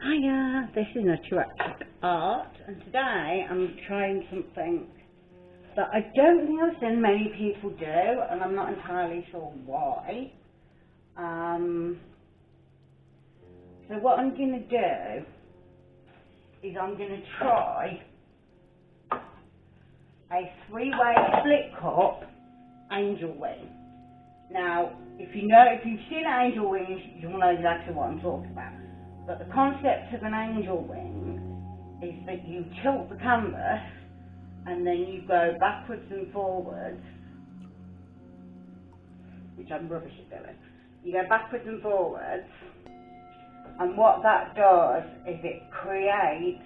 Hiya, this is NuttyrockchickART, and today I'm trying something that I don't think I've seen many people do, and I'm not entirely sure why. So what I'm going to do is I'm going to try a three-way split cup angel wing. Now, if you've seen angel wings, you'll know exactly what I'm talking about. But the concept of an angel wing is that you tilt the canvas and then you go backwards and forwards, which I'm rubbish at doing. You go backwards and forwards, and what that does is it creates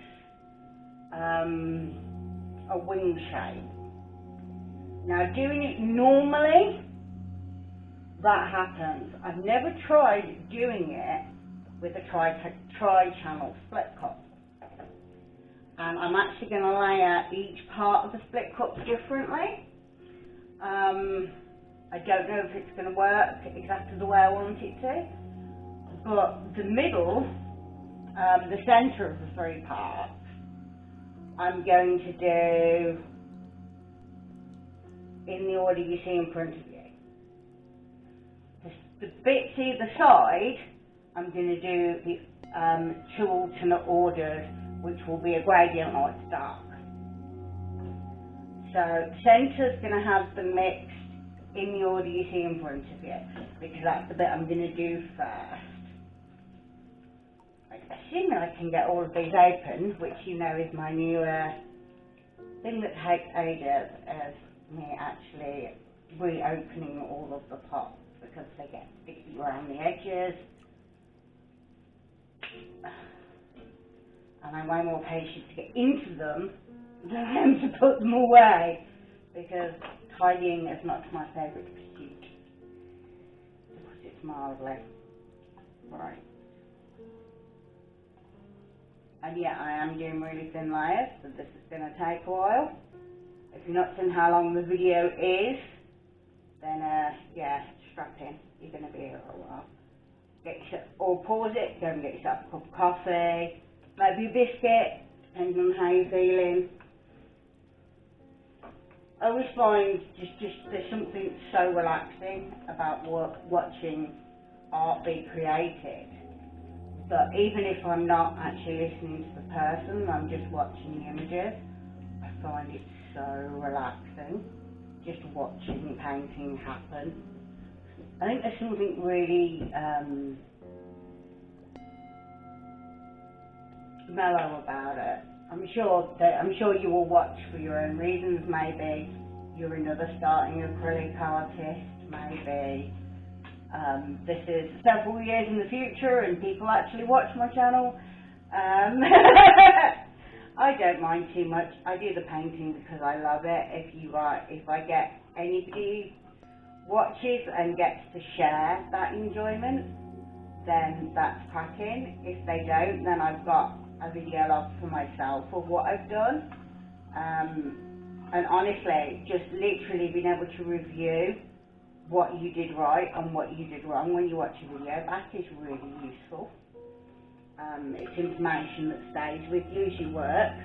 a wing shape. Now, doing it normally, that happens. I've never tried doing it with a tri-channel split cup. And I'm actually going to layer each part of the split cup differently. I don't know if it's going to work exactly the way I want it to, but the middle, the centre of the three parts, I'm going to do in the order you see in front of you. The bits either side, I'm going to do the two alternate orders, which will be a gradient light to dark. So the centre's going to have them mixed in the order you see in front of you, because that's the bit I'm going to do first. Assuming I can get all of these open, which you know is my new thing that takes ages, is me actually reopening all of the pots because they get sticky around the edges. And I'm way more patient to get into them than to put them away, because tidying is not my favourite pursuit, to put it mildly. Right. And yeah, I am doing really thin layers, so this is going to take a while. If you're not seeing how long the video is, then yeah, strap in. You're going to be here for a while. Or pause it, go and get yourself a cup of coffee, maybe a biscuit, depending on how you're feeling. I always find there's something so relaxing about watching art be created, that even if I'm not actually listening to the person, I'm just watching the images, I find it so relaxing, just watching painting happen. I think there's something really mellow about it. I'm sure you will watch for your own reasons. Maybe you're another starting acrylic artist. Maybe this is several years in the future and people actually watch my channel. I don't mind too much. I do the painting because I love it. If I get anybody watches and gets to share that enjoyment, then that's cracking. If they don't, then I've got a video log for myself of what I've done. And honestly, just literally being able to review what you did right and what you did wrong when you watch a video back is really useful. It's information that stays with you as you work.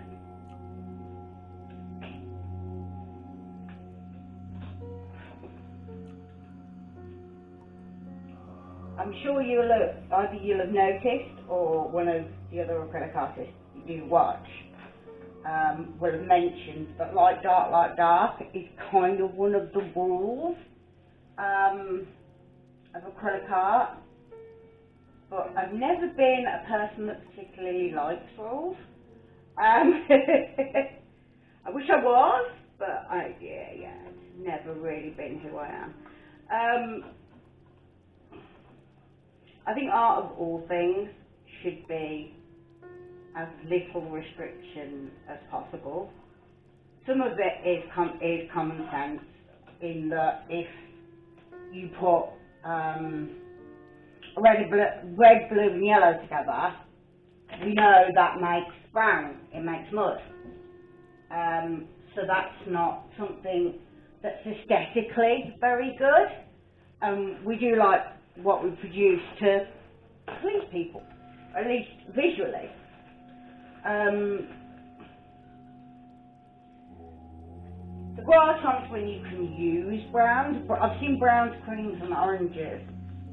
I'm sure either you'll have noticed, or one of the other acrylic artists you watch will have mentioned that light dark is kind of one of the rules of acrylic art. But I've never been a person that particularly likes rules. I wish I was, but it's never really been who I am. I think art of all things should be as little restriction as possible. Some of it is common sense, in that if you put red, blue and yellow together, we know that makes brown, it makes mud. So that's not something that's aesthetically very good. We do like what we produce to please people. at least visually. There are times when you can use browns, but I've seen browns, creams and oranges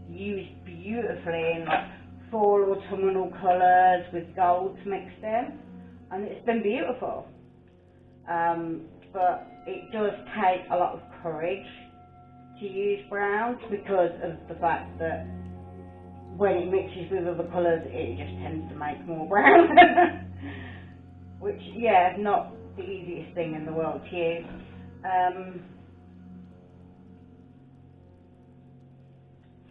used beautifully in like fall autumnal colours with golds mixed in, and it's been beautiful. But it does take a lot of courage to use browns because of the fact that when it mixes with other colours it just tends to make more brown. Which, yeah, not the easiest thing in the world to use.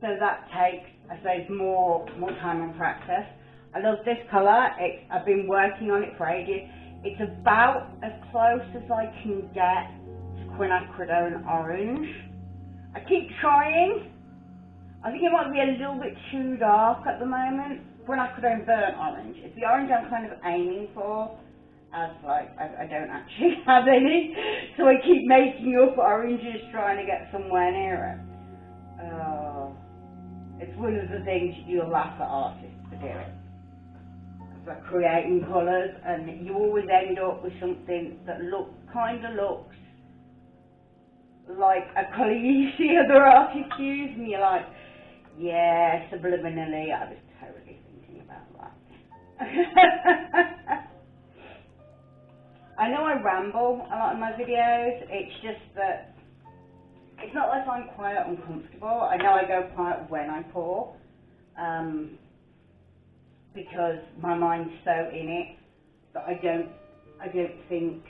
So that takes, I suppose, more time and practice. I love this colour. I've been working on it for ages. It's about as close as I can get to quinacridone orange. I keep trying. I think it might be a little bit too dark at the moment. Quinacridone burnt orange. It's the orange I'm kind of aiming for. As like, I don't actually have any, so I keep making up oranges trying to get somewhere near it. It's one of the things you'll laugh at artists for doing. It's like creating colours, and you always end up with something that kind of looks like a colour you see other artists use, and you're like, yeah, subliminally, I was totally thinking about that. I know I ramble a lot in my videos. It's just that it's not like I'm quiet uncomfortable. I know I go quiet when I pour, because my mind's so in it that I don't think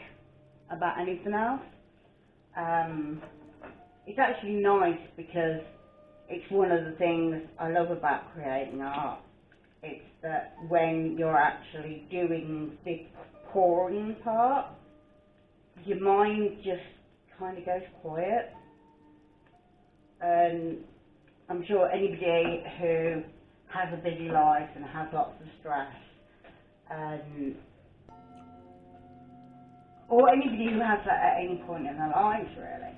about anything else. It's actually nice because it's one of the things I love about creating art. It's that when you're actually doing the pouring part, your mind just kind of goes quiet. And I'm sure anybody who has a busy life and has lots of stress, or anybody who has that at any point in their lives really,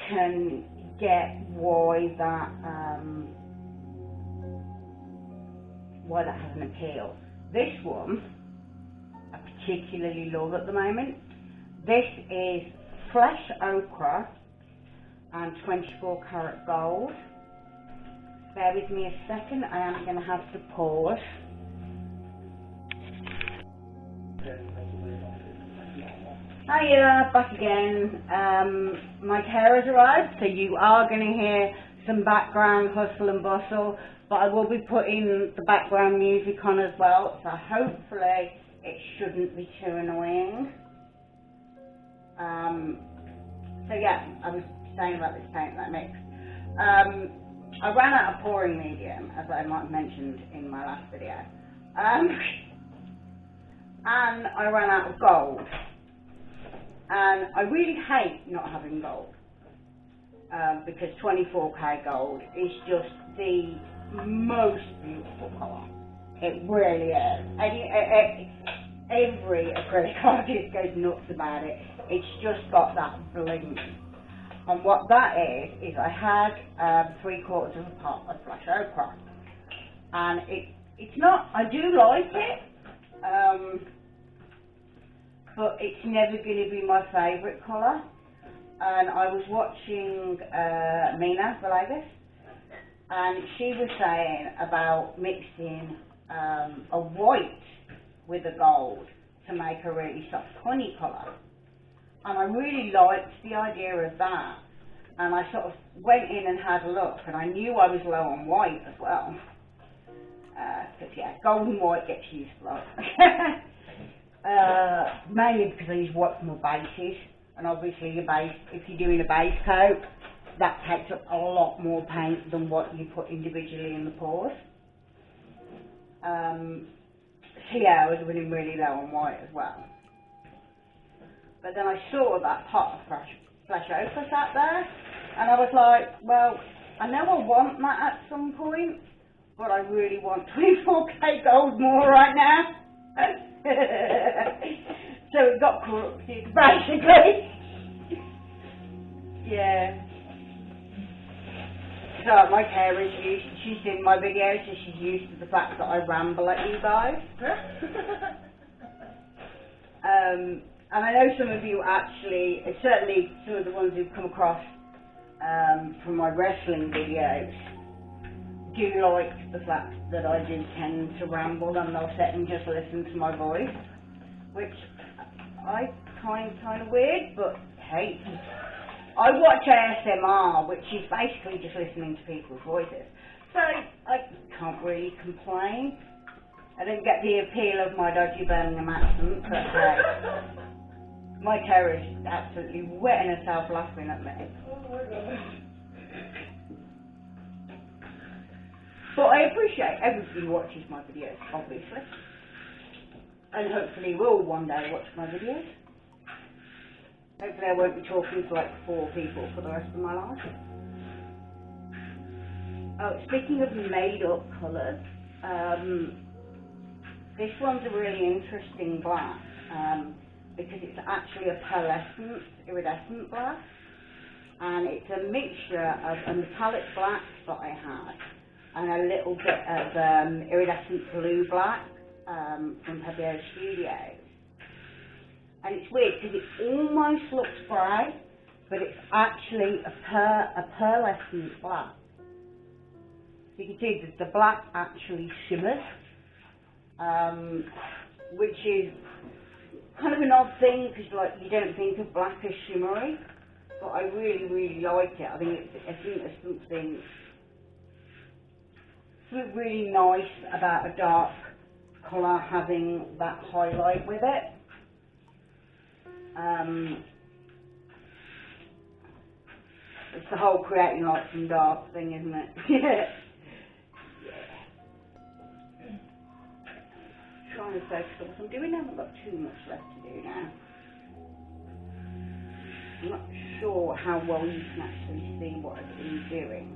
can get why that has an appeal. This one I particularly love at the moment. This is flesh ochre and 24 karat gold. Bear with me a second, I am going to have to pause. Hiya, back again. My carer's arrived, so you are going to hear some background hustle and bustle, but I will be putting the background music on as well, so hopefully it shouldn't be too annoying. So yeah, I was saying about this paint that I mixed. I ran out of pouring medium, as I might have mentioned in my last video, and I ran out of gold, and I really hate not having gold, because 24K gold is just the most beautiful colour. It really is. Every acrylic artist goes nuts about it. It's just got that bling. And what that is I had 3/4 of a pot of flesh ochre, and it's not, I do like it, but it's never going to be my favourite colour. And I was watching Mina Villegas, and she was saying about mixing a white with a gold to make a really soft honey colour. And I really liked the idea of that, and I sort of went in and had a look, and I knew I was low on white as well, because yeah, gold and white gets used a lot. Mainly because I use white for my bases, and obviously your base, if you're doing a base coat, that takes up a lot more paint than what you put individually in the pours. So yeah, I was running really low on white as well. But then I saw that pot of flesh ochre sat there, and I was like, well, I know I want that at some point, but I really want 24K gold more right now. So it got corrupted, basically. Yeah. So my carer's she's seen my videos, so she's used to the fact that I ramble at you guys. And I know some of you actually, certainly some of the ones who've come across from my wrestling videos, do like the fact that I do tend to ramble, and they'll sit and just listen to my voice, which I find kind of weird, but hey, I watch ASMR, which is basically just listening to people's voices, so I can't really complain. I don't get the appeal of my dodgy Birmingham accent, but my terror is absolutely wetting herself laughing at me. Oh my God. But I appreciate everybody who watches my videos, obviously. And hopefully will one day watch my videos. Hopefully I won't be talking to like 4 people for the rest of my life. Oh, speaking of made up colours, this one's a really interesting black, because it's actually a pearlescent, iridescent black. And it's a mixture of a metallic black that I had and a little bit of iridescent blue black from Pebble Studios. And it's weird because it almost looks grey, but it's actually a pearlescent black. So you can see that the black actually shimmers, which is kind of an odd thing because like you don't think of black as shimmery, but I really, really like it. I think there's something really nice about a dark colour having that highlight with it. It's the whole creating light from dark thing, isn't it? Yeah. Trying to focus on what I'm doing. I haven't got too much left to do now. I'm not sure how well you can actually see what I've been doing.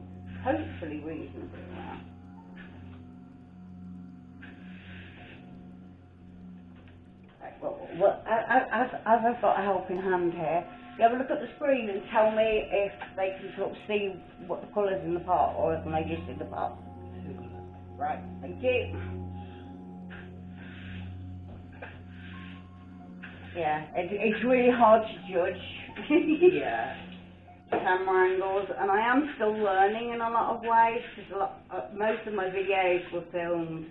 Hopefully reasonably well. Well, as I've got a helping hand here, you have a look at the screen and tell me if they can sort of see what the colours in the pot, or if they just see the pot. Right, thank you. Yeah, it's really hard to judge. Yeah. Camera angles, and I am still learning in a lot of ways, because most of my videos were filmed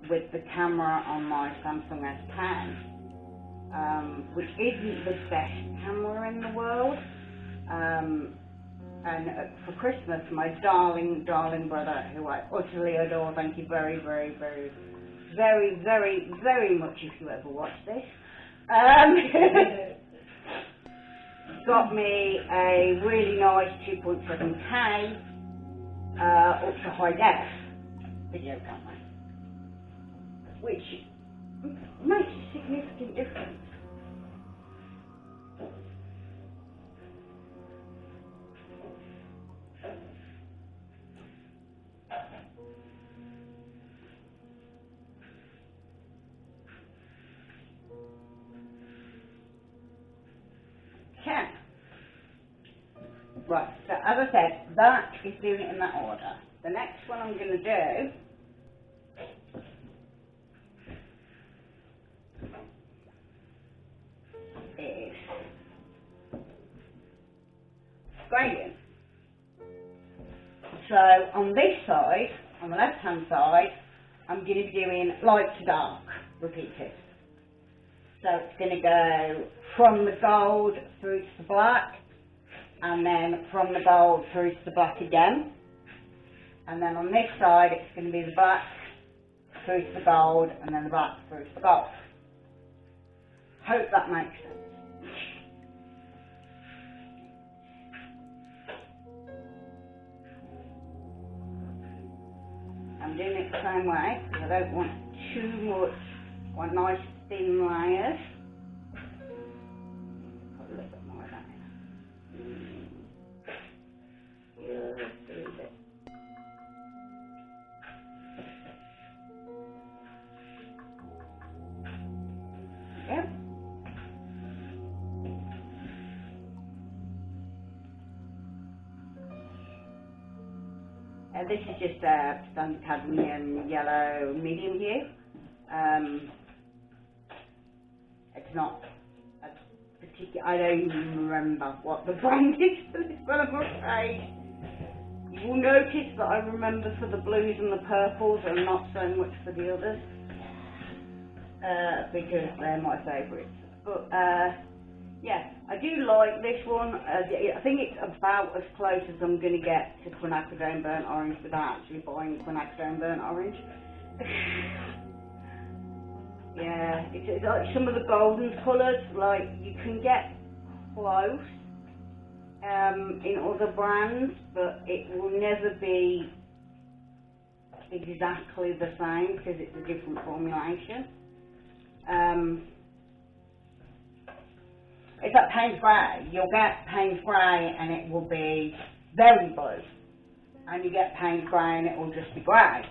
with the camera on my Samsung S10, which isn't the best camera in the world. And for Christmas, my darling, darling brother, who I utterly adore, thank you very, very, very, very, very, very much if you ever watch this, got me a really nice 2.7K ultra high def video camera, which makes a significant difference. Okay. Right, so as I said, that is doing it in that order. The next one I'm going to do is gradient. So on this side, on the left hand side, I'm going to be doing light to dark, repeated. So it's going to go from the gold through to the black, and then from the gold through to the black again. And then on this side, it's going to be the black through to the gold, and then the black through to the gold. Hope that makes sense. I'm doing it the same way because I don't want too much, I want nice thin layers. Put a little bit more of that in. Just do a bit. Yep. This is just a standard cadmium yellow medium hue. It's not a particular, I don't even remember what the brand is for this one, I'm afraid. You will notice that I remember for the blues and the purples and not so much for the others, because they're my favourites. But yeah, I do like this one. I think it's about as close as I'm going to get to quinacridone burnt orange without actually buying quinacridone burnt orange. Yeah, it's like some of the golden colours, like you can get close in other brands, but it will never be exactly the same because it's a different formulation. It's like Payne's Grey. You'll get Payne's Grey and it will be very blue, and you get Payne's Grey and it will just be grey.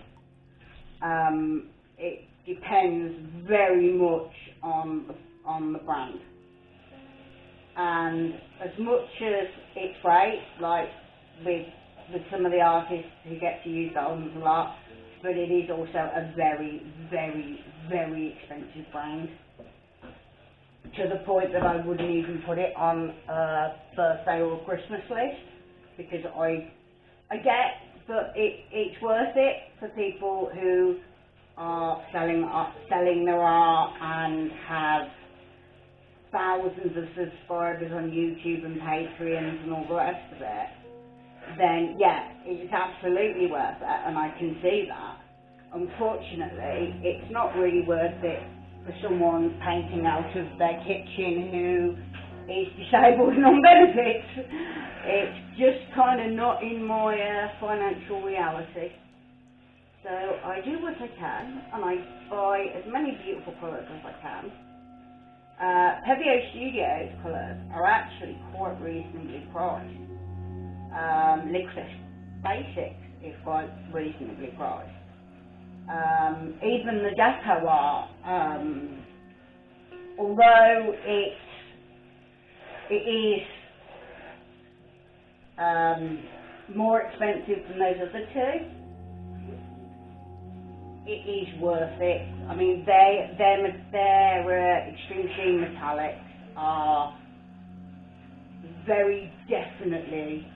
It depends very much on the brand. And as much as it's great, like with some of the artists who get to use Goldens a lot, but it is also a very, very, very expensive brand, to the point that I wouldn't even put it on a birthday or Christmas list, because I get that it's worth it for people who are selling their art and have thousands of subscribers on YouTube and Patreons and all the rest of it. Then yeah, it's absolutely worth it, and I can see that. Unfortunately, it's not really worth it for someone painting out of their kitchen who is disabled and on benefits. It's just kind of not in my financial reality. So I do what I can, and I buy as many beautiful colours as I can. Pebeo Studios colours are actually quite reasonably priced. Liquid Basics is quite reasonably priced. Even the Deco Art, although it is more expensive than those other two, it is worth it. I mean, their Extreme Sheen metallics are very definitely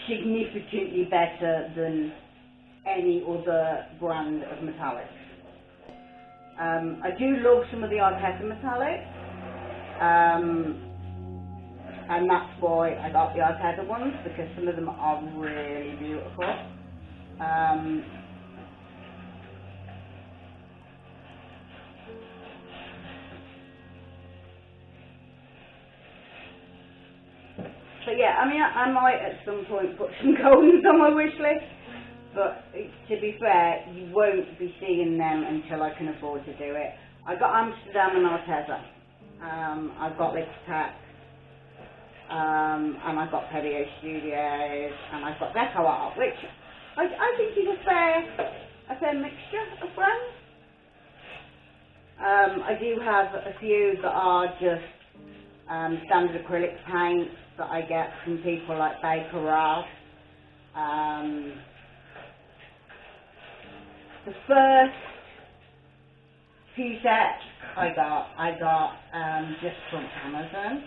significantly better than any other brand of metallics. I do love some of the Arteza metallics, and that's why I got the Arteza ones, because some of them are really beautiful. So yeah, I mean, I might at some point put some Goldens on my wish list, but to be fair, you won't be seeing them until I can afford to do it. I got Amsterdam and Arteza, I've got Liquitech, and I've got Pebeo Studios, and I've got Deco Art, which I think is a fair mixture of brands. I do have a few that are just standard acrylic paints that I get from people like Baker Art. The first few sets I got just from Amazon,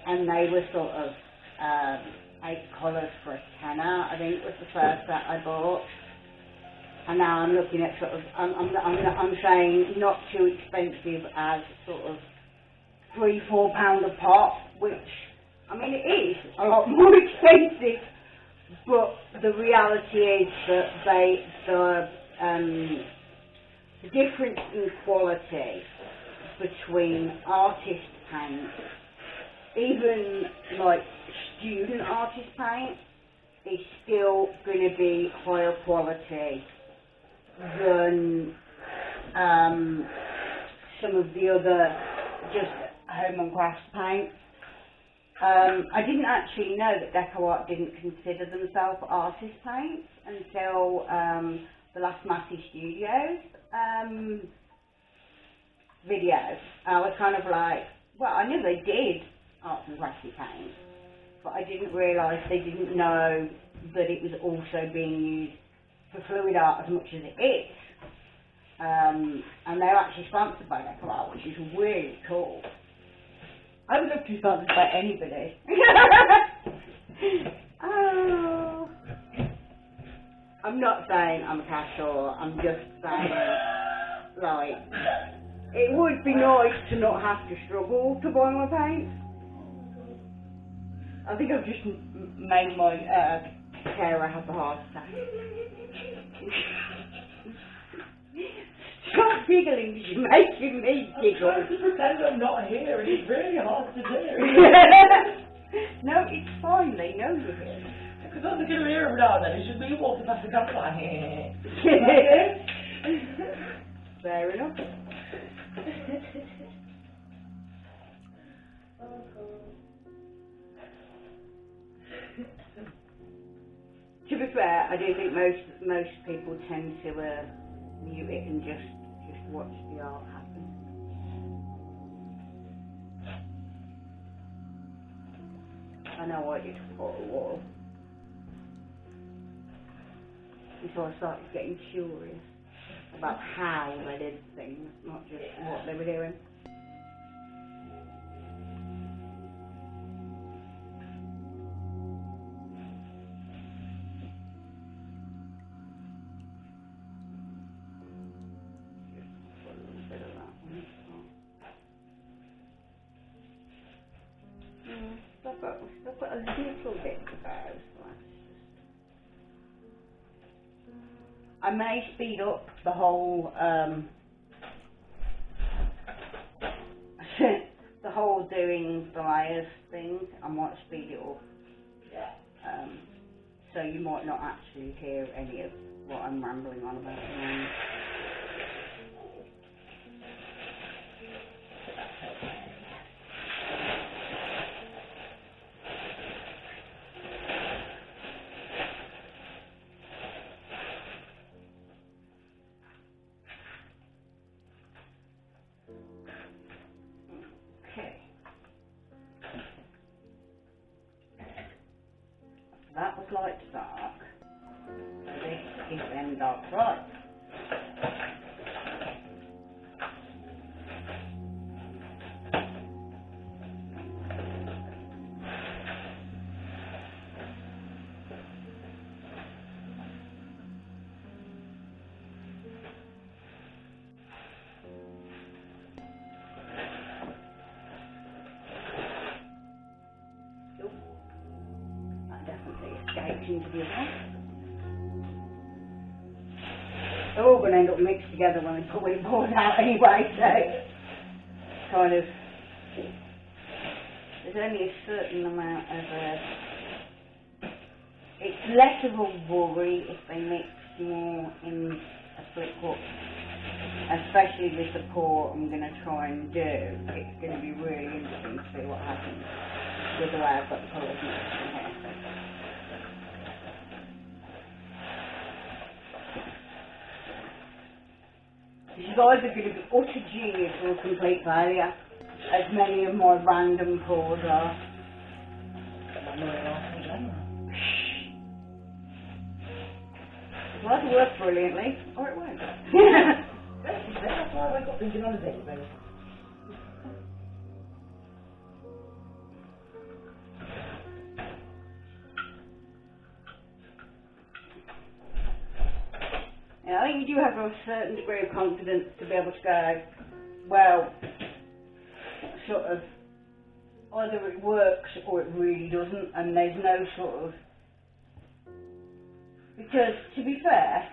and they were sort of 8 colours for a tenner. I think it was the first set I bought. And now I'm looking at sort of, I'm saying not too expensive as sort of £3-4 a pop, which, I mean, it is a lot more expensive, but the reality is that the difference in quality between artist paint, even like student artist paint, is still going to be higher quality than some of the other just home and crafts paints. I didn't actually know that Deco Art didn't consider themselves artist paints until the last Massey Studios video. I was kind of like, well, I knew they did arts and crafty paints, but I didn't realise they didn't know that it was also being used for fluid art as much as it is. And they're actually sponsored by NuttyrockchickART, which is really cool. I would love to be sponsored by anybody. Oh. I'm not saying I'm a cash-or, I'm just saying, like, it would be nice to not have to struggle to buy my paint. I think I've just made my carer have a heart attack. Stop giggling, because you're making me giggle. I'm trying to pretend I'm not here, and it's really hard to do. No, it's fine, they know you're here. Because I'm going to hear him now, then. It's just me walking past the camera like, Fair enough. To be fair, I do think most people tend to mute it and just watch the art happen. I know I did for a while. Until I started getting curious about how they did things, not just what they were doing. I've got a little bit to go. I may speed up the whole the whole doing the layers thing. I might speed it up. yeah. So you might not actually hear any of what I'm rambling on about. That was light to dark. This is then dark to light. Escaped into the other. They're all going to end up mixed together when they put it poured out anyway, so kind of there's only a certain amount of it's less of a worry if they mix more in a split cup, especially with the pour I'm going to try and do. It's going to be really interesting to see what happens with the way I've got the colours mixed in here. This is either going to be utter genius or complete failure, as many of my random pours are. Well, that'll work brilliantly, or it won't. That's why I got thinking on a daily basis. I think you do have a certain degree of confidence to be able to go, well, sort of, either it works or it really doesn't, and there's no sort of, because to be fair,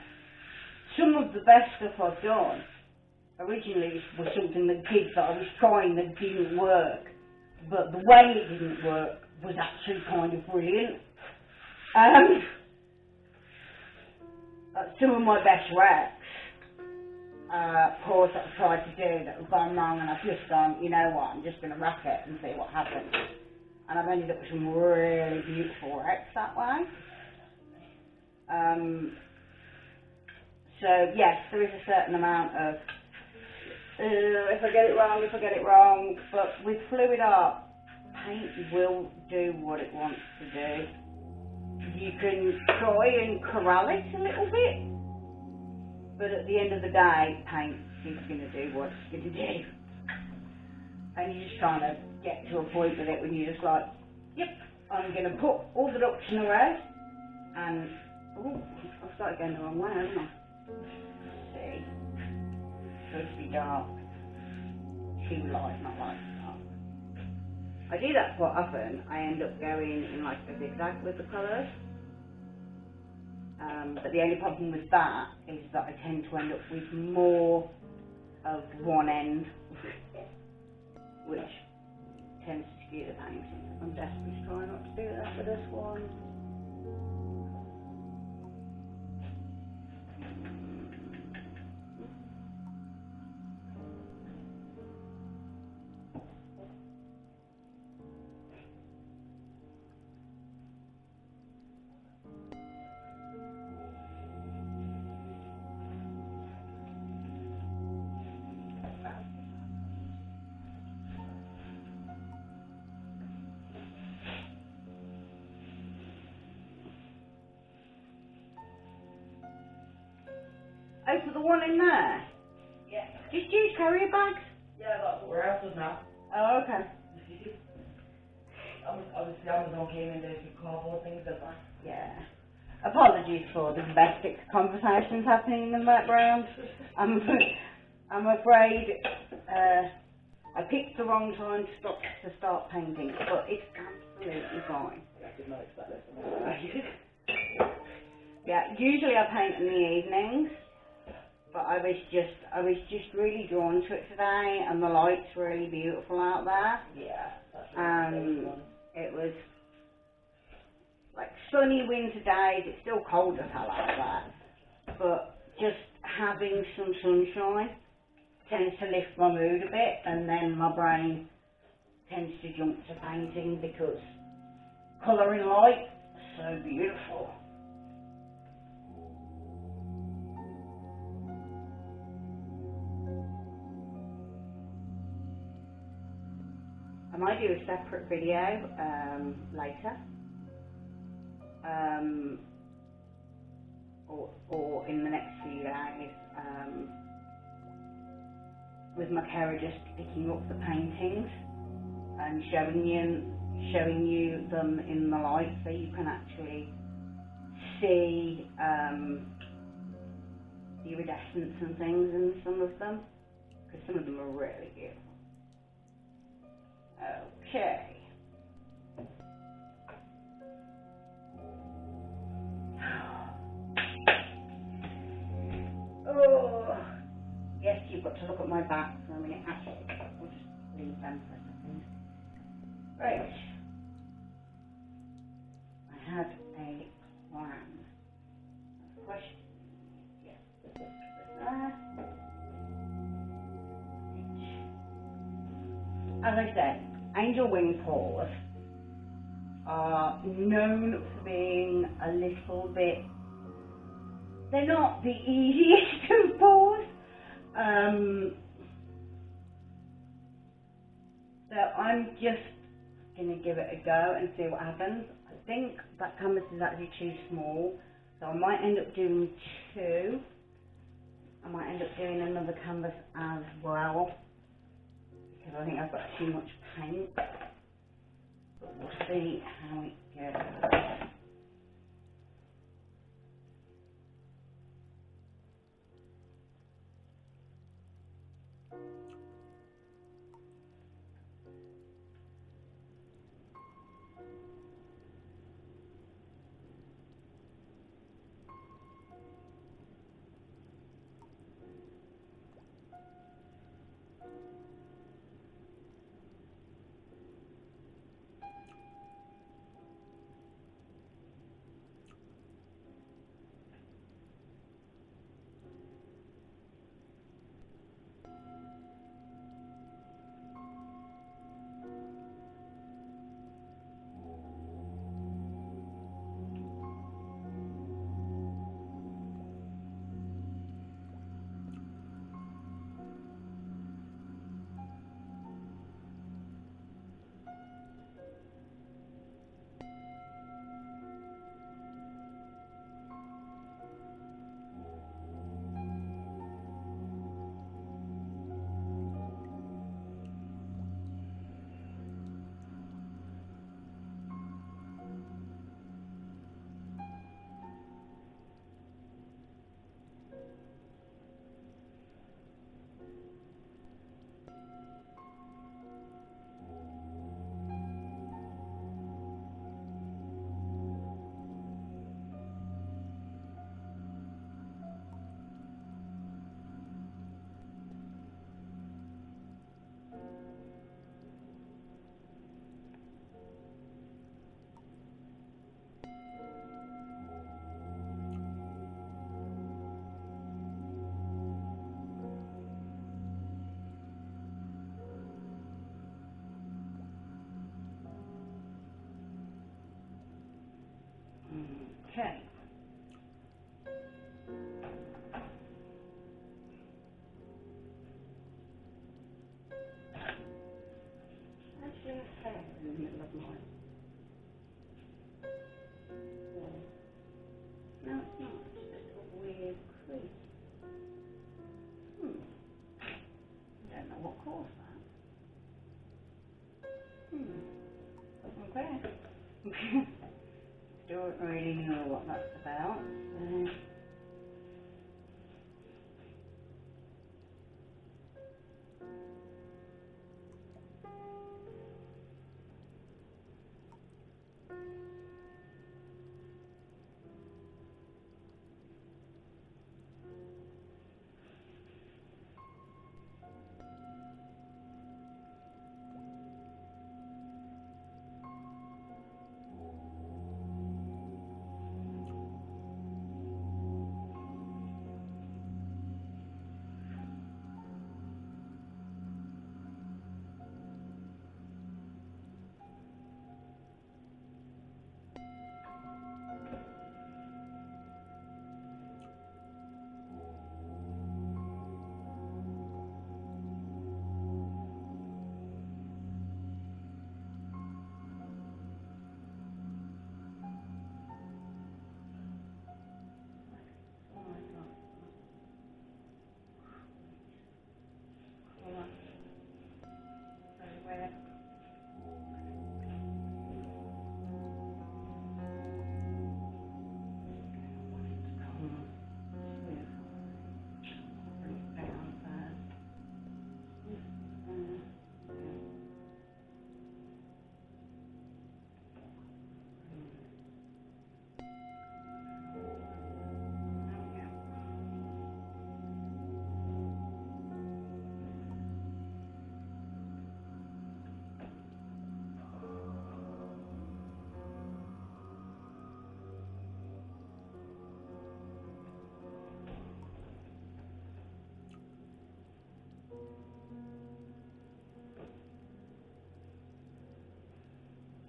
some of the best stuff I've done originally was something that I was trying that didn't work, but the way it didn't work was actually kind of brilliant. Some of my best wrecks, pours that I've tried to do that have gone wrong, and I've just gone, you know what, I'm just going to wreck it and see what happens. And I've ended up with some really beautiful wrecks that way. So yes, there is a certain amount of, if I get it wrong, but with fluid art paint will do what it wants to do. You can try and corral it a little bit, but at the end of the day, paint is going to do what it's going to do. And you're just trying to get to a point with it when you're just like, yep, I'm going to put all the ducks in a row, and, oh, I've started going the wrong way, haven't I? Let's see. It's supposed to be dark. Too light, not light. I do that quite often. I end up going in like a zigzag with the colours. But the only problem with that is that I tend to end up with more of one end, which tends to skew the painting. I'm desperately trying not to do that for this one. Oh, for the one in there? Yeah. Just use carrier bags? Yeah, that's what we're out of now. Oh, okay. Obviously, Amazon came in, there's some cardboard things, don't they? Yeah. Apologies for the domestic conversations happening in the background. I'm afraid I picked the wrong time to start painting, but it's absolutely fine. I did not expect this. Yeah, usually I paint in the evenings, but I was just really drawn to it today, and the light's really beautiful out there. Yeah, that's really fun. It was like sunny winter days. It's still cold as hell out there, but just having some sunshine tends to lift my mood a bit, and then my brain tends to jump to painting because colour and light are so beautiful. I might do a separate video later, or in the next few days, with my camera just picking up the paintings and showing you them in the light, so you can actually see the iridescence and things in some of them, because some of them are really beautiful. Okay. Oh, yes, you've got to look at my back for a minute. Actually, we'll just leave them for a second. Right. I had a plan. Question. Yes, this there. As I said, angel wing paws are known for being a little bit, they're not the easiest of paws. So I'm just going to give it a go and see what happens. I think that canvas is actually too small, so I might end up doing two. I might end up doing another canvas as well, because I think I've got too much paint, but we'll see how it goes. Okay. Actually, let's say in the middle of mine. No, it's not. It's just a weird crease. I don't know what caused that. Okay. Don't really know what that's about.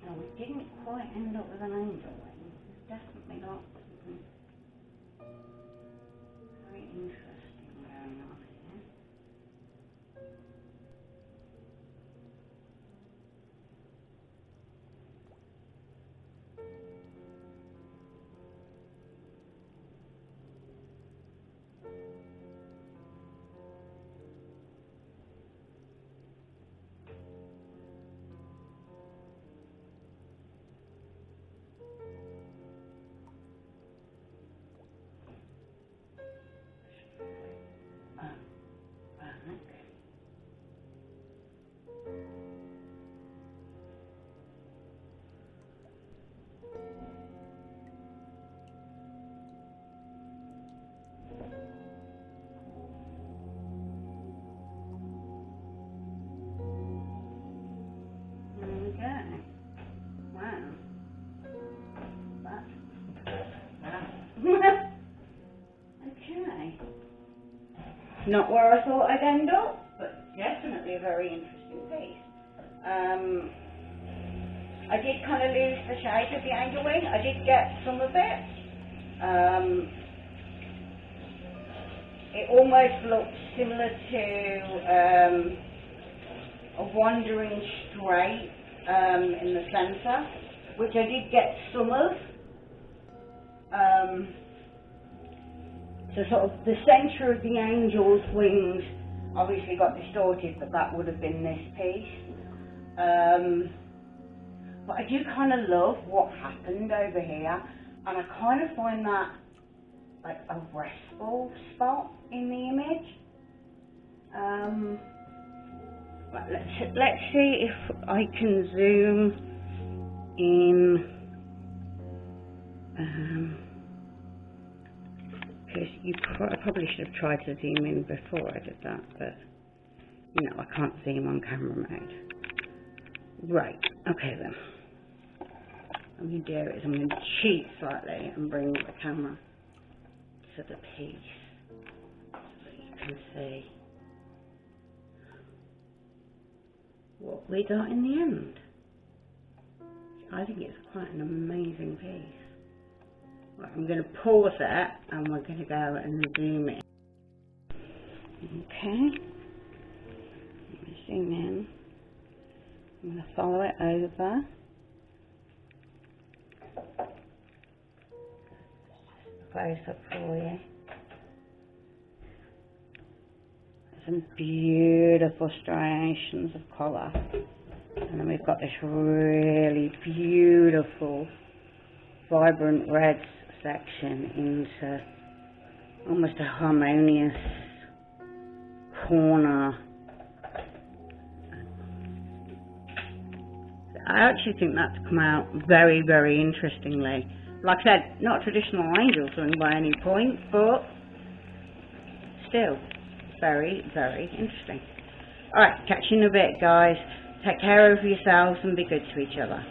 No, we didn't quite end up with an angel wing. It's definitely not something very interesting going on here. Okay. Wow. Okay. Not where I thought I'd end up, but definitely a very interesting piece. I did kind of lose the shape of the angel wing. I did get some of it. It almost looks similar to a wandering stray in the centre, which I did get some of. So sort of the centre of the angel's wings obviously got distorted, but that would have been this piece. But I do kind of love what happened over here, and I kind of find that like a restful spot in the image. But let's see if I can zoom in. Because I probably should have tried to zoom in before I did that, but you know, I can't zoom on camera mode. Right, okay then. What I'm going to do is I'm going to cheat slightly and bring the camera to the piece so that you can see what we got in the end. I think it's quite an amazing piece. I'm going to pause it and we're going to go and zoom in. Okay. Let me zoom in. I'm going to follow it over. Close up for you. Some beautiful striations of colour. And then we've got this really beautiful vibrant reds section into almost a harmonious corner. I actually think that's come out very, very interestingly. Like I said, not traditional angel swing by any point, but still very, very interesting. Alright, catch you in a bit, guys. Take care of yourselves and be good to each other.